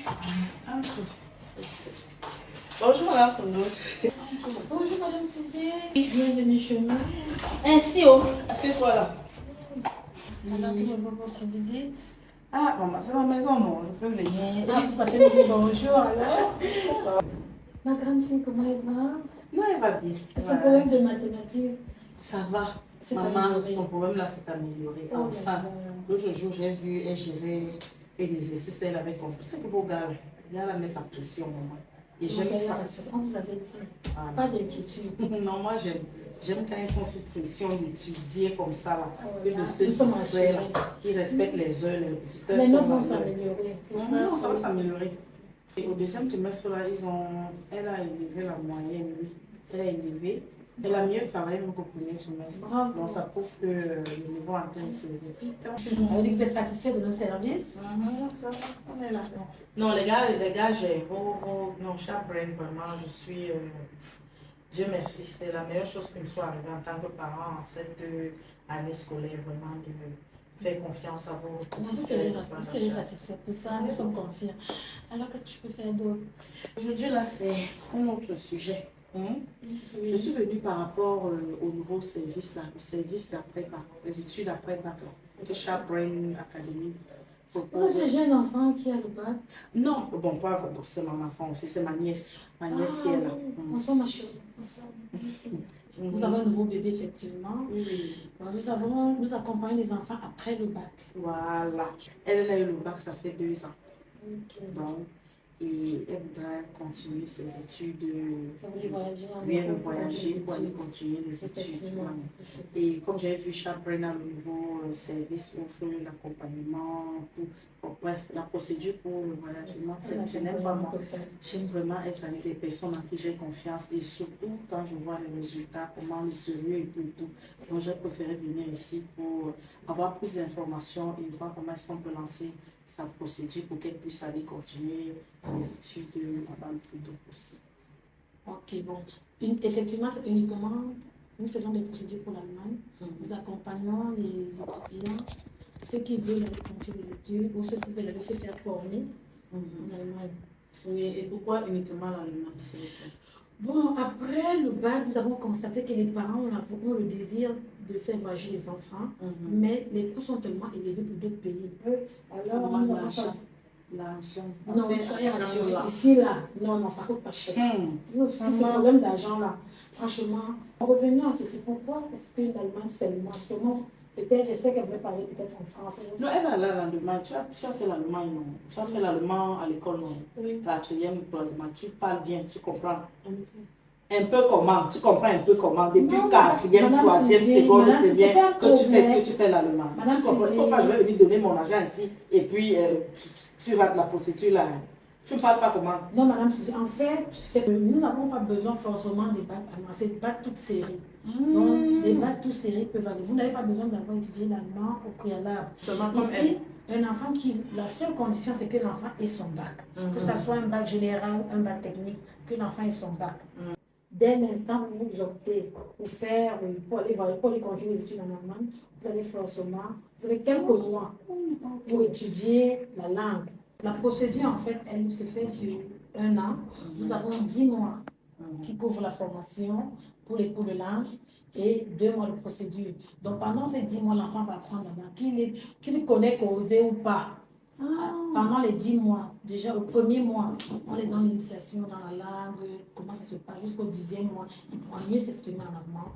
Ah, ok. Bonjour Madame Fondo. Bonjour Madame Suzée. Bienvenue chez nous. Ainsi, oh. Assieds-toi là. Madame, comment va votre visite? Ah, maman, c'est ma maison, non. Je peux venir. Ah, vous passez le bonjour alors. Ma grande fille, comment elle va? Non, elle va bien. Son problème de mathématiques. Ça va. C'est Maman, amélioré. son problème là s'est amélioré. Oh là Enfin, là. l'autre jour, j'ai vu elle gérer un exercice, elle avait compris. C'est que vos gars, il y a la mettre la pression, maman. Et j'aime ça. On vous avait dit. Voilà. Pas d'inquiétude. Non, moi j'aime. J'aime quand ils sont sous pression d'étudier comme ça, là, Oh que là de là. se Nous sommes distraire, là. rassurés. Ils respectent les heures, les petites heures. Les sont notes vont là. s'améliorer. Non, ça va s'améliorer. Et au deuxième trimestre, là, elle a élevé la moyenne, oui. Elle a élevé. Elle a mieux travaillé qu'au premier trimestre. Bravo. Donc ça prouve que le niveau en train de s'élever. Vous êtes satisfait de nos services? Ça va, on est là. Non, les gars, j'ai non, Chabrain, vraiment, je suis. Dieu merci, c'est la meilleure chose qui me soit arrivée en tant que parent en cette année scolaire, vraiment, de faire confiance à vos petits. Vous serez satisfait pour ça, nous sommes confiants. Alors, qu'est-ce que je peux faire d'autre? Aujourd'hui, là, c'est un autre sujet. Je suis venue par rapport au nouveau service, là, le service d'après-bac, les études après-bac, que Chabrain Academy propose. J'ai un enfant qui a le bac. Non, bon, pas c'est mon enfant aussi, c'est ma nièce qui est là. Ensemble, ma chérie. Nous avons un nouveau bébé, effectivement. Oui. Nous accompagnons les enfants après le bac. Voilà. Elle a eu le bac, ça fait 2 ans. Okay. Donc, et elle voudrait continuer ses études. Elle veut voyager pour aller continuer les études. Et comme j'ai vu Chabrain, le nouveau service offre l'accompagnement, tout. Bon, bref, la procédure pour le voyage, je n'aime pas moi. J'aime vraiment être avec des personnes en qui j'ai confiance et surtout quand je vois les résultats, comment le sérieux et tout. Donc j'ai préféré venir ici pour avoir plus d'informations et voir comment est-ce qu'on peut lancer sa procédure pour qu'elle puisse aller continuer les études là-bas le plus tôt possible. Ok, bon. Effectivement, c'est uniquement, nous faisons des procédures pour l'Allemagne. Nous accompagnons les étudiants, ceux qui veulent aller continuer les études ou ceux qui veulent aller se faire former en Allemagne. Oui, et pourquoi uniquement l'Allemagne, s'il vous plaît? Bon, après le bac, nous avons constaté que les parents ont le désir de faire voyager les enfants, mais les coûts sont tellement élevés pour d'autres pays. Alors, on a l'argent. Non, soyez rassurés. Ici, là, non, ça coûte pas cher. Si c'est un problème d'argent, là, franchement, revenons à ceci. Pourquoi est-ce que l'Allemagne seulement, peut-être, j'espère qu'elle va parler peut-être en français. Non, elle va aller à l'Allemagne. Tu as fait l'allemand, non? Tu as fait l'allemand à l'école, non? Oui. Quatrième, troisième, tu parles bien, tu comprends? Un peu comment? Tu comprends un peu comment? Depuis quatrième, troisième, seconde, première, que tu fais l'allemand. Tu comprends? Il ne faut pas, je vais venir donner mon argent ici et puis tu rates la procédure là. Tu ne parles pas comment? Non, madame, en fait, nous n'avons pas besoin forcément des bacs allemands, c'est des bacs toutes séries. Donc, des bacs toutes séries peuvent aller. Vous n'avez pas besoin d'avoir étudié l'allemand au préalable. Ici, un enfant la seule condition, c'est que l'enfant ait son bac. Que ce soit un bac général, un bac technique, que l'enfant ait son bac. Dès l'instant où vous optez pour aller continuer les études en Allemagne, vous avez quelques mois pour étudier la langue. La procédure, en fait, elle se fait sur 1 an. Nous avons 10 mois qui couvrent la formation pour les cours de langue et 2 mois de procédure. Donc, pendant ces 10 mois, l'enfant va apprendre la langue, qu'il connaît causer ou pas. Pendant les 10 mois, déjà au premier mois, on est dans l'initiation dans la langue, comment ça se passe, jusqu'au 10e mois, il pourra mieux s'exprimer en allemand.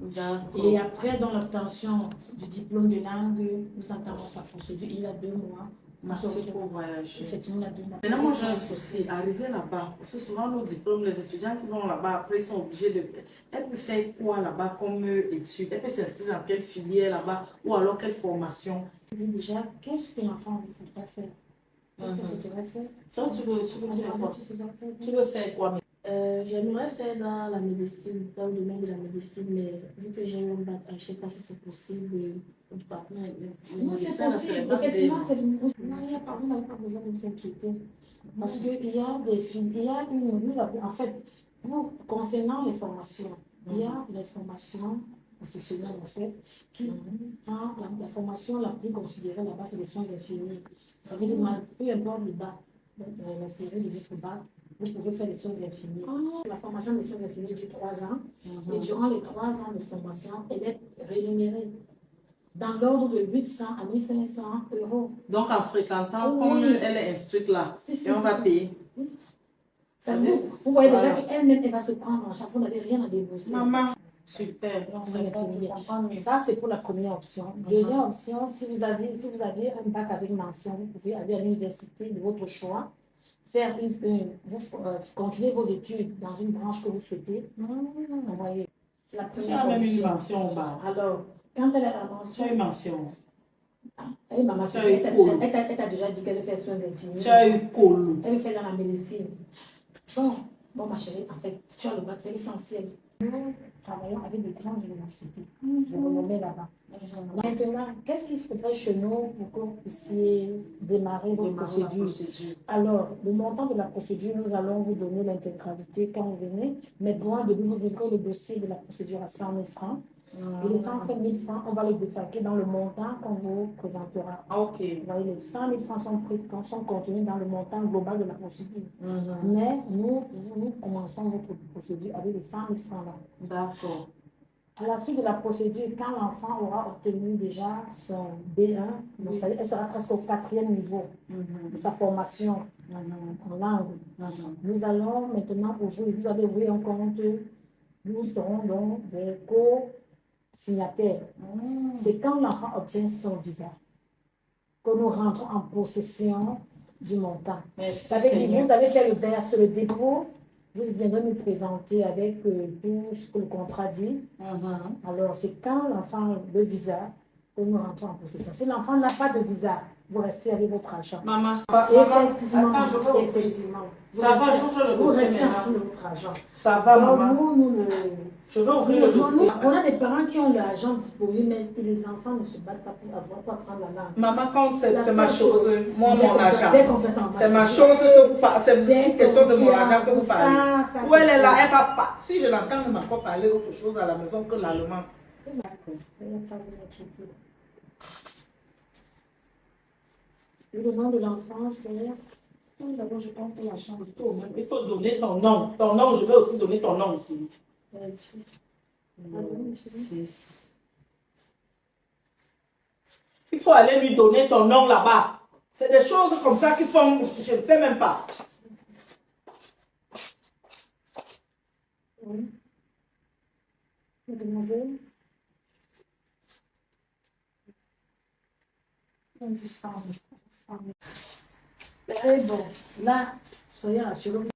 Et après, dans l'obtention du diplôme de langue, nous entamons sa procédure, il a 2 mois. Merci pour voyager. Effectivement, il a 2 mois. Maintenant, moi j'ai un souci, arriver là-bas, parce que souvent nos diplômes, les étudiants qui vont là-bas, après ils sont obligés de... Elle peut faire quoi là-bas comme étude? Elle peut s'inscrire dans quelle filière là-bas ou alors quelle formation? Je dis déjà, qu'est-ce que l'enfant voudrait faire? Qu'est-ce que tu veux faire? Toi, tu veux faire quoi? Tu veux faire quoi? J'aimerais faire dans la médecine, dans le domaine de la médecine, mais vu que j'ai eu un bac, je ne sais pas si c'est possible ou pas. Non, c'est possible. Effectivement, c'est une... Non, vous n'avez pas besoin de vous inquiéter. Parce qu'il y a des filles, en fait, concernant les formations, il y a les formations professionnelles, en fait, qui, la formation la plus considérée là-bas, c'est les soins infirmiers. Ça veut dire, peu importe le bac, la série de votre bac, vous pouvez faire les soins infirmiers. La formation des soins infirmiers dure 3 ans. Et durant les 3 ans de formation, elle est rémunérée dans l'ordre de 800 à 1500 euros. Donc, en fréquentant, Oui. comme elle est instruite là, et on va payer. Ça vous voyez déjà qu'elle-même, elle va se prendre en charge. Vous n'avez rien à débourser. Maman, super. Ça, c'est pour la première option. Deuxième option, si vous avez un bac avec mention, vous pouvez aller à l'université de votre choix, faire continuer vos études dans une branche que vous souhaitez. Vous voyez, c'est la Tu première as même une option. mention au bas. Alors, quand elle a la Tu mention, as une mention. elle m'a Tu as eu elle t'a déjà dit qu'elle fait soins infirmiers. Tu as eu colo. Elle fait dans la médecine. Bon, ma chérie, en fait, tu as le bac, c'est essentiel. Nous travaillons avec des grandes universités. Je vous le mets là-bas. Maintenant, qu'est-ce qu'il faudrait chez nous pour que vous puissiez démarrer votre procédure? Alors, le montant de la procédure, nous allons vous donner l'intégralité quand vous venez. Mais loin de nous, vous verrez le dossier de la procédure à 100 000 francs. Et les 100 000 francs, on va les défalquer dans le montant qu'on vous présentera. Ok. Vous voyez, les 100 000 francs sont contenus dans le montant global de la procédure. Mais nous commençons votre procédure avec les 100 000 francs là. D'accord. À la suite de la procédure, quand l'enfant aura obtenu déjà son B1, donc elle sera presque au 4e niveau de sa formation en langue. Nous allons maintenant ouvrir, vous allez ouvrir un compte, nous serons donc des co-signataires. C'est quand l'enfant obtient son visa que nous rentrons en possession du montant. Merci, Ça veut dire Seigneur. vous allez faire le dépôt, vous viendrez nous présenter avec tout ce que le contrat dit. Alors, c'est quand l'enfant le visa que nous rentrons en possession. Si l'enfant n'a pas de visa, vous restez avec votre argent. Maman, Effectivement, attends, je vais effectivement. Ça va, j'ouvre le Vous dossier restez maintenant. avec votre argent. Ça va, Alors, maman. Je vais ouvrir le dossier. On a des parents qui ont l'argent disponible, mais les enfants ne se battent pas pour apprendre la langue. Maman, quand c'est La ma seule chose, moi, j'ai mon confiance- argent. j'ai confiance en C'est moi. ma chose que vous parlez. C'est J'ai une question de mon confiance. argent que vous parlez. Ça, Où elle est là, ça. elle va pas. Si je l'entends même encore parler autre chose à la maison que l'allemand. D'accord. Veuillez pas vous inquiéter. Et le nom de l'enfant, c'est... D'abord, je compte la chambre. Il faut donner ton nom. Ton nom, je vais aussi donner ton nom ici. 6. Il faut aller lui donner ton nom là-bas. C'est des choses comme ça qui font. Je ne sais même pas. Oui. Mademoiselle. On dit 100 000. Bon, là, soyez rassurés.